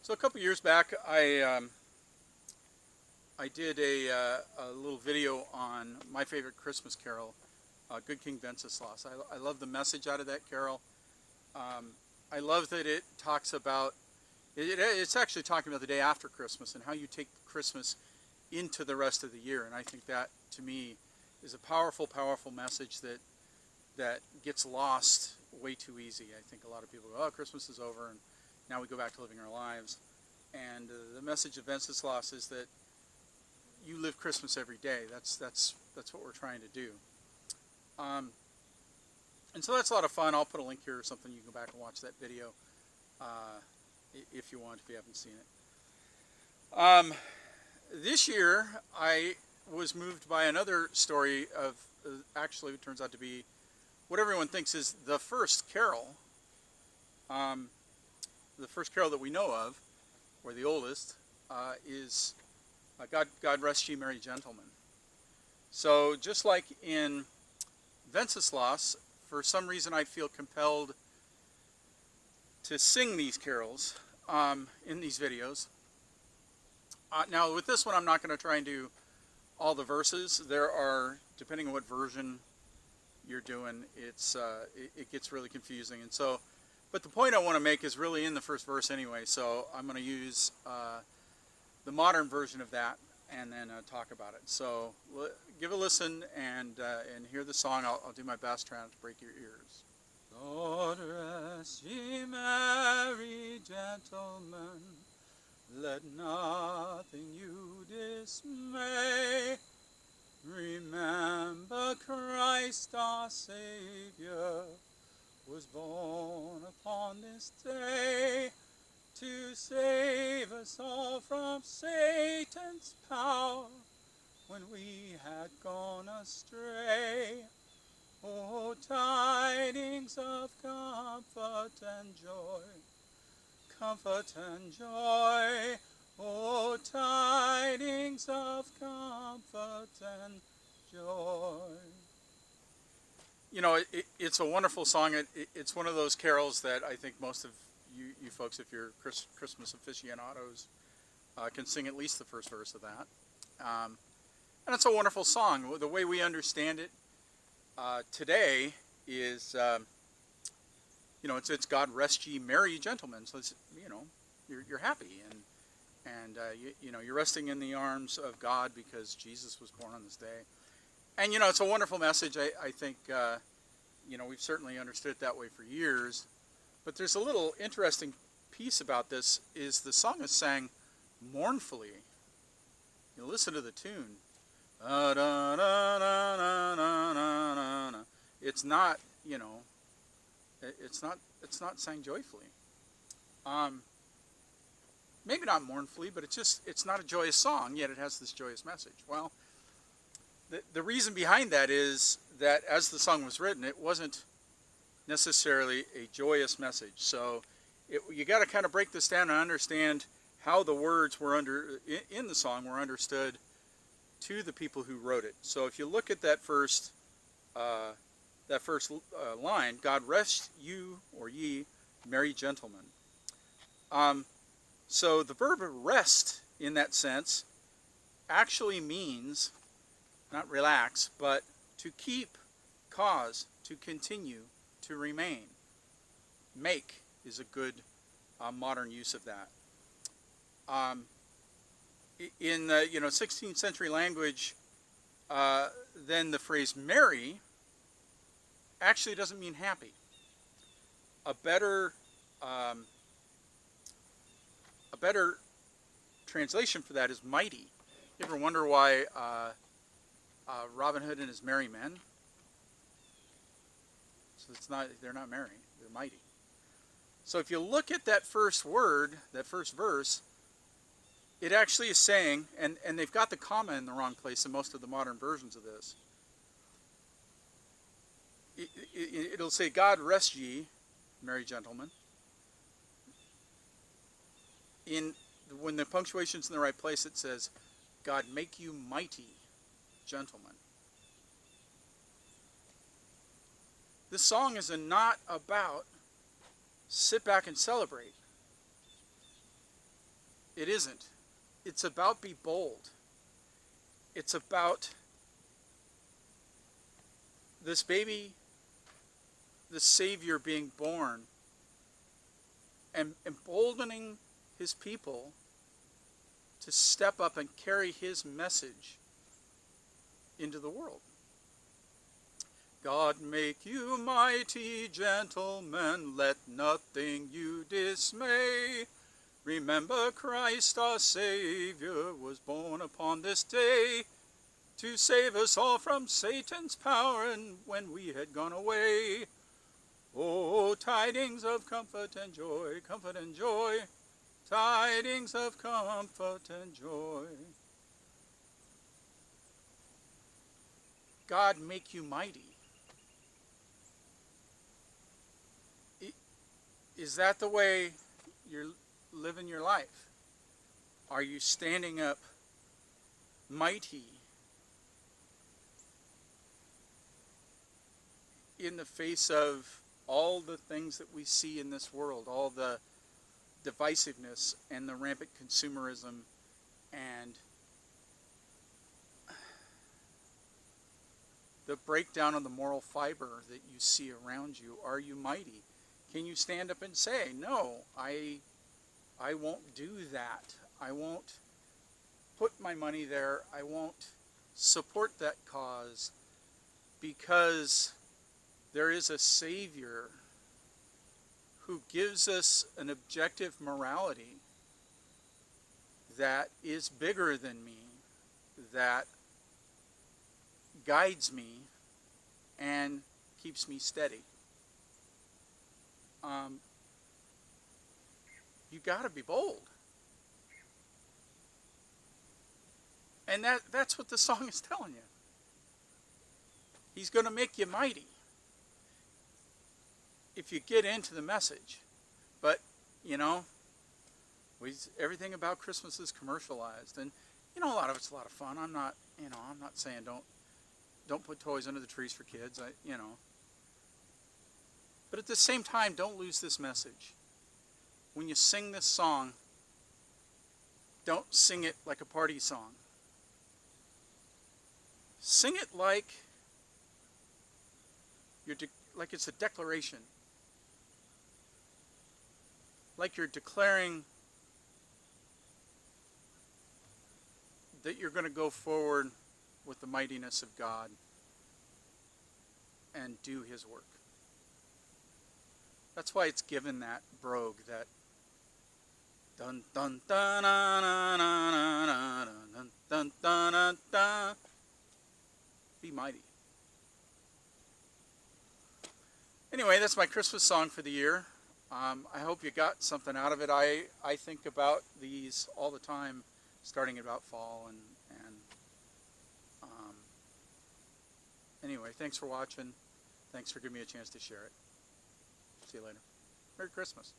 So a couple years back, I did a little video on my favorite Christmas carol, Good King Wenceslas. I love the message out of that carol. Um, I love that it talks about it's actually talking about the day after Christmas and how you take Christmas into the rest of the year. And I think that to me is a powerful, powerful message that gets lost way too easy. I think a lot of people go, "Oh, Christmas is over," and now we go back to living our lives. And the message of Wenceslas is that you live Christmas every day. That's what we're trying to do. Um, and so that's a lot of fun. I'll put a link here or something. You can go back and watch that video uh, if you want, if you haven't seen it. This year, I was moved by another story of actually, it turns out to be what everyone thinks is the first carol, um, the first carol that we know of, or the oldest, is God Rest Ye Merry Gentlemen. So just like in Wenceslas, for some reason I feel compelled to sing these carols in these videos. Now with this one I'm not going to try and do all the verses. There are, depending on what version you're doing, it gets really confusing. And so, but the point I want to make is really in the first verse anyway, so I'm going to use the modern version of that and then talk about it. So give a listen and hear the song. I'll do my best trying to break your ears. Lord rest ye merry gentlemen, let nothing you dismay. Remember Christ our Savior was born upon this day to save us all from Satan's power when we had gone astray. Oh, tidings of comfort and joy, comfort and joy. Oh, tidings of comfort and joy. You know, it's a wonderful song. It's one of those carols that I think most of you folks, if you're Christmas aficionados, can sing at least the first verse of that. And it's a wonderful song. The way we understand it today is, it's God Rest Ye Merry Gentlemen. So it's, you're happy and you're resting in the arms of God because Jesus was born on this day. And it's a wonderful message. I think we've certainly understood it that way for years. But there's a little interesting piece about this is the song is sang mournfully. You listen to the tune. It's not, it's not sang joyfully. Maybe not mournfully, but it's not a joyous song, yet it has this joyous message. Well, the reason behind that is that as the song was written, it wasn't necessarily a joyous message. So you got to kind of break this down and understand how the words were in the song were understood to the people who wrote it. So if you look at that first line, God rest you or ye merry gentlemen. So the verb rest in that sense actually means not relax, but to keep, cause, to continue, to remain. Make is a good modern use of that. In the 16th century language, then the phrase merry actually doesn't mean happy. A better translation for that is mighty. You ever wonder why Robin Hood and his merry men? So they're not merry, they're mighty. So if you look at that first word, that first verse, it actually is saying, and they've got the comma in the wrong place in most of the modern versions of this. It'll say, God rest ye, merry gentlemen. When the punctuation's in the right place, it says, God make you mighty, gentlemen. This song is not about sit back and celebrate. It isn't. It's about be bold. It's about this baby, the Savior being born, and emboldening his people to step up and carry his message into the world. God make you mighty, gentlemen, let nothing you dismay. Remember Christ our Savior was born upon this day to save us all from Satan's power and when we had gone away. Oh, tidings of comfort and joy, tidings of comfort and joy. God make you mighty. Is that the way you're living your life? Are you standing up mighty in the face of all the things that we see in this world, all the divisiveness and the rampant consumerism and the breakdown of the moral fiber that you see around you? Are you mighty? Can you stand up and say, no, I won't do that. I won't put my money there. I won't support that cause because there is a Savior who gives us an objective morality that is bigger than me, that guides me and keeps me steady. You got to be bold. And that's what the song is telling you. He's going to make you mighty if you get into the message. But, you know, everything about Christmas is commercialized. And, you know, a lot of it's a lot of fun. I'm not saying don't put toys under the trees for kids. But at the same time, don't lose this message. When you sing this song, don't sing it like a party song. Sing it like it's a declaration. Like you're declaring that you're going to go forward with the mightiness of God and do his work. That's why it's given that brogue, that dun dun dun dun dun dun dun dun dun dun. Be mighty. Anyway, that's my Christmas song for the year. I hope you got something out of it. I think about these all the time, starting about fall and anyway, thanks for watching. Thanks for giving me a chance to share it. See you later. Merry Christmas.